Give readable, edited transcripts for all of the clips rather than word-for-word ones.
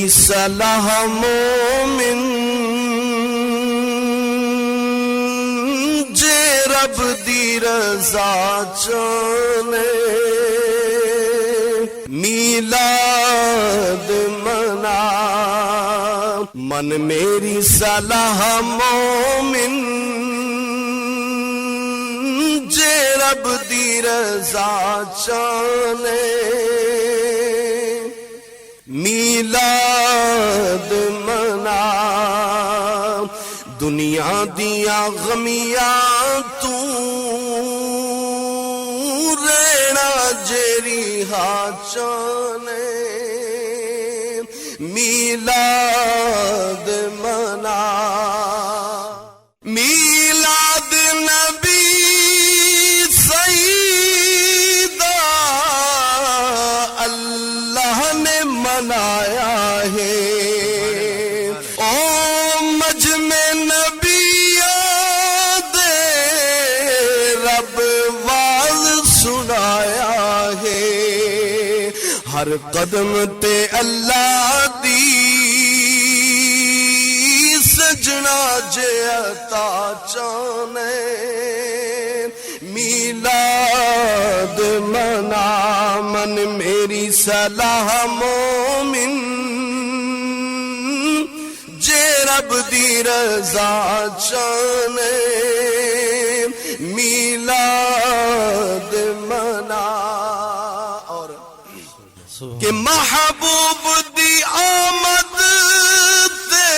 میری صلاح مومن جے رب دی رضا چاہنے میلاد منا من میری صلاح مومن جے رب دی رضا چاہنے میلاد منا دنیا دیا غمیاں تو رہنا جیری چاہنے میلاد منا میلاد نبی سیدہ اللہ نے منایا ہے او مجمع نبیوں دے رب واز سنایا ہے ہر قدم تے اللہ دی سجنا جے عطا چاہنے میلاد منا من میری صلاح مومن جے رب دی رضا چاہنے میلاد منا اور کہ محبوب دی آمد تے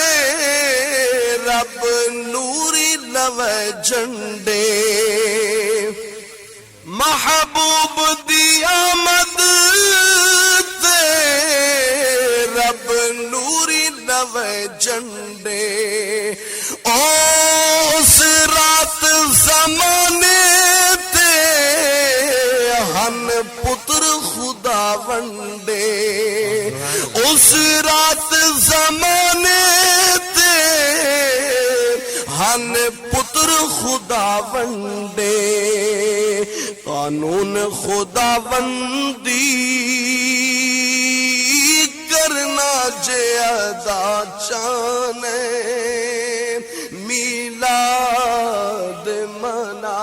رب نوری لوے جھنڈے محبوب دی آمد تے رب نوری لوے جھنڈے اس رات زمانے تے ہن پتر خدا ونڈے اس رات زمانے تے ہن پتر خدا ونڈے قانون خدا بندی کرنا جے ادا چاہنے میلاد منا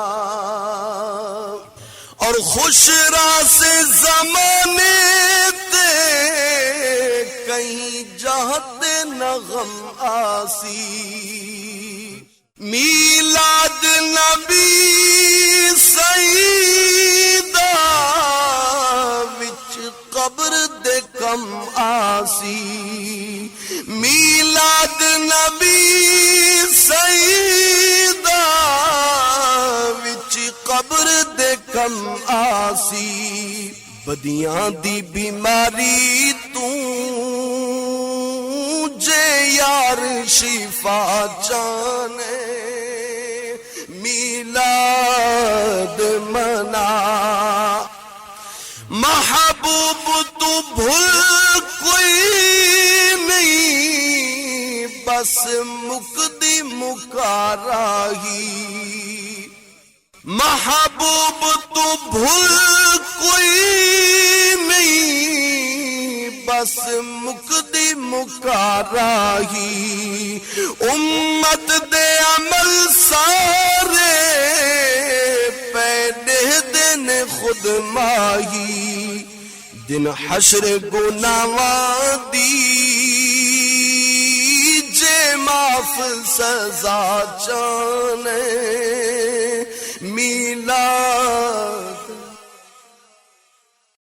اور خوش راس زمانے تے کہیں جہت نغم آسی میلاد نبی سیدہ وچ قبر دے کم آسی میلاد نبی سیدہ وچ قبر دے کم آسی بدیاں دی بیماری تو جے یار شفا چاہنے میلاد منا محبوب تو بھول کوئی نہیں بس مکدی مکارا ہی محبوب تو بھول کوئی نہیں بس مکدی مکارا ہی امت دے عمل سارے پیدے دن خود ماہی دن حشر گناہاں دی جے معاف سزا چاہنے میلاد